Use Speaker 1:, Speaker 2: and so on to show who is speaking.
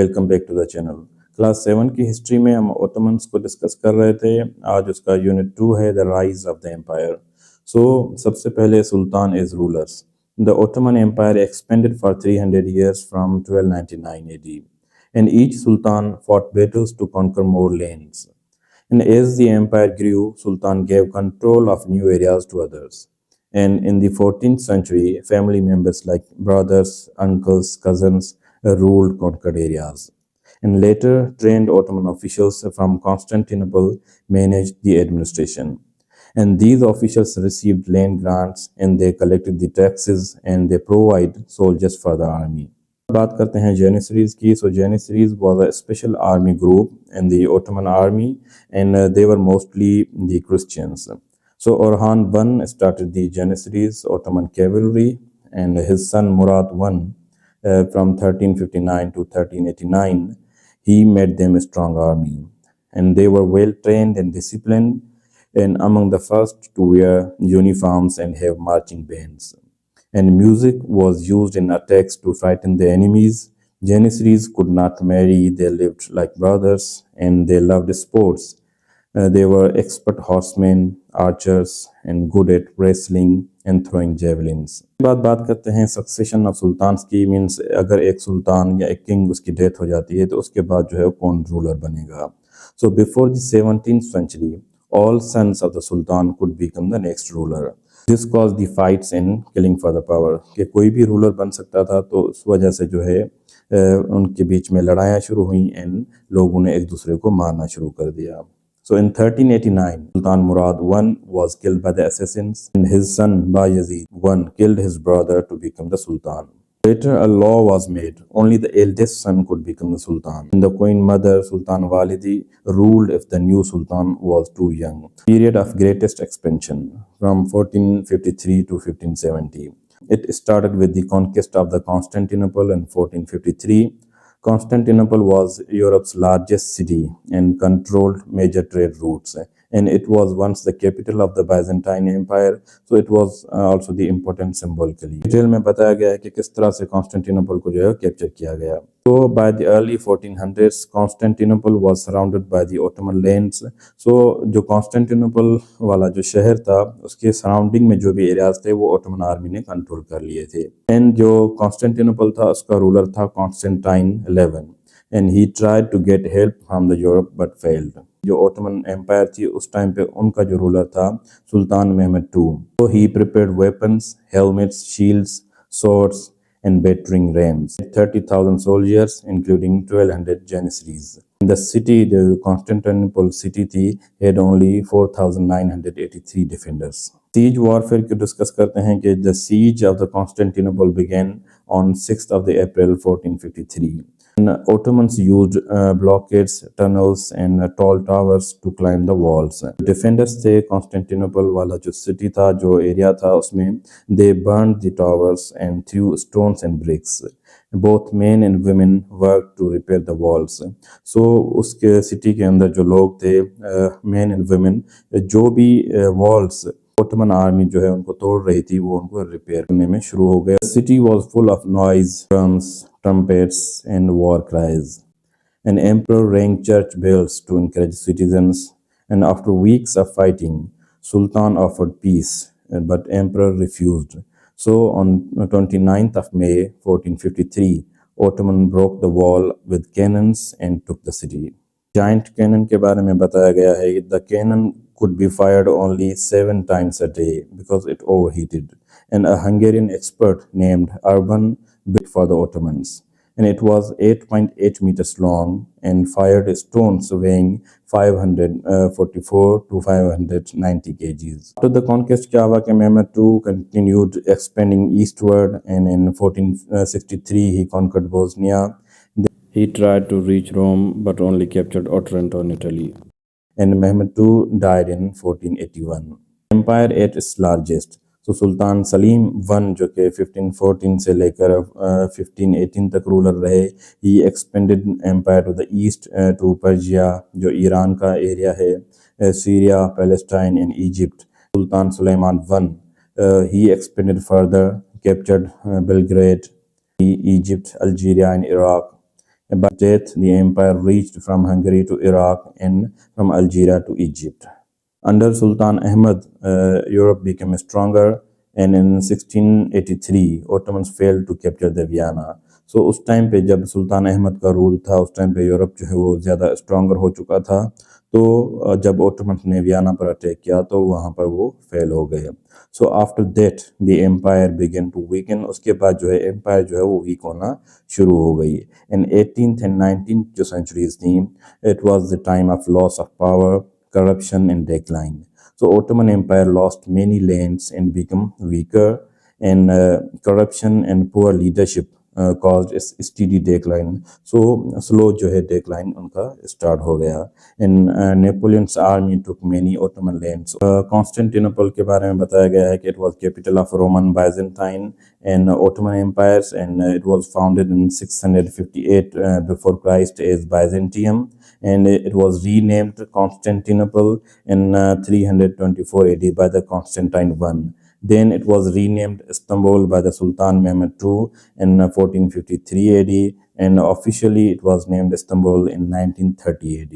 Speaker 1: Welcome back to the channel. Class 7 की history में हम ओटोमन्स को डिस्कस कर रहे थे। आज उसका यूनिट 2 है, the rise of the empire. सबसे पहले sultan as rulers. The Ottoman empire expanded for 300 years from 1299 AD, and each sultan fought battles to conquer more lands. And as the empire grew, Sultan gave control of new areas to others. And in the 14th century, family members like brothers, uncles, cousins ruled conquered areas. And later, trained Ottoman officials from Constantinople managed the administration. And these officials received land grants and they collected the taxes and they provide soldiers for the army. बात करते हैं Janissaries की. So Janissaries was a special army group in the Ottoman army, and they were mostly the Christians. So Orhan I started the Janissaries Ottoman cavalry, and his son Murad I, from 1359 to 1389, he made them a strong army, and they were well trained and disciplined, and among the first to wear uniforms and have marching bands. And music was used in attacks to frighten the enemies. Janissaries could not marry, they lived like brothers, and they loved sports. They were expert horsemen, archers, and good at wrestling and throwing javelins. बात करते हैं succession of sultans की. Means अगर एक सुल्तान या एक king उसकी death हो जाती है तो उसके बाद जो है कौन रूलर बनेगा. So before the 17th century, all sons of the sultan could become the next ruler. This caused the fights and killing for the power. कि कोई भी रूलर बन सकता था, तो उस वजह से जो है उनके बीच में लड़ाइयाँ शुरू हुई एंड लोगों ने एक दूसरे को मारना शुरू कर दिया. So in 1389, Sultan Murad I was killed by the assassins, and his son Bayezid I killed his brother to become the sultan. Later, a law was made. Only the eldest son could become the sultan. And the queen mother, Sultan Walidi, ruled if the new sultan was too young. Period of greatest expansion from 1453 to 1570. It started with the conquest of the Constantinople in 1453. Constantinople was Europe's largest city and controlled major trade routes. And it was once the capital of the Byzantine Empire, so it was also the important symbolically. Detail में बताया गया है कि किस तरह से Constantinople को जो है कैप्चर किया गया. So by the early 1400s, Constantinople was surrounded by the Ottoman lands. So जो कॉन्स्टेंटिनोपल वाला जो शहर था उसके सराउंडिंग में जो भी एरियाज थे वो ऑटोमन आर्मी ने कंट्रोल कर लिए थे. एंड जो कॉन्स्टेंटिनोपल था उसका रूलर था Constantine 11, and he tried to get help from the Europe but failed. जो ऑटोमन एम्पायर थी उस टाइम पे उनका जो रूलर था सुल्तान Mehmed II. So he prepared weapons, helmets, shields, swords, and battering rams. 30,000 soldiers, including 1,200 Janissaries. The city, the Constantinople city थी, had only 4,983 defenders. Siege warfare को discuss करते हैं कि the siege of the Constantinople began on 6th of the April 1453. And Ottomans used blockades, tunnels, and tall towers to climb the walls. Defenders थे Constantinople वाला जो city था, जो area था उसमें, they burned the towers and threw stones and bricks. Both men and women worked to repair the walls. So उसके city के अंदर जो लोग थे, men and women, जो भी walls Ottoman army जो है उनको तोड़ रही थी वो उनको रिपेयर करने में शुरू हो गया. The city was full of noise, drums, trumpets, and war cries. An emperor rang church bells to encourage citizens, and after weeks of fighting, Sultan offered peace, but emperor refused. So on 29th of May 1453, Ottoman broke the wall with cannons and took the city. Giant cannon के बारे में बताया गया है. The cannon could be fired only 7 times a day because it overheated. And a Hungarian expert named Urban built for the Ottomans. And it was 8.8 meters long and fired stones weighing 544 to 590 kgs. After the conquest, Mehmed II continued expanding eastward, and in 1463 he conquered Bosnia. He tried to reach Rome but only captured Otranto in Italy. And Mehmed II died in 1481. Empire at its largest. So Sultan Salim I, जो कि 1514 से लेकर 1518 तक ruler रहे, he expanded empire to the east to Persia, जो Iran का area है, Syria, Palestine, and Egypt. Sultan Suleiman I, he expanded further, captured Belgrade, Egypt, Algeria, and Iraq. By his death, the empire reached from Hungary to Iraq and from Algeria to Egypt. Under Sultan Ahmad, Europe became stronger, and in 1683 Ottomans failed to capture the Vienna. So उस time पे जब सुल्तान अहमद का rule था, उस time पे Europe जो है वो ज़्यादा स्ट्रॉन्गर हो चुका था। तो जब ओटोमन्स ने वियना पर अटैक किया तो वहाँ पर वो फेल हो गए। So after that the empire began to weaken, उसके बाद जो है एम्पायर जो है वो वीक होना शुरू हो गई। इन 18th एंड 19th जो सेंचुरीज थी, it was the time of loss of power, corruption and decline. So Ottoman Empire lost many lands and became weaker, and corruption and poor leadership caused a steady decline. So slow जो है decline उनका start हो गया, and Napoleon's army took many Ottoman lands. Constantinople के बारे में बताया गया है कि it was capital of Roman, Byzantine and Ottoman empires, and it was founded in 658 before Christ as Byzantium, and it was renamed Constantinople in 324 AD by the Constantine I. Then it was renamed Istanbul by the Sultan Mehmed II in 1453 AD, and officially it was named Istanbul in 1930 AD.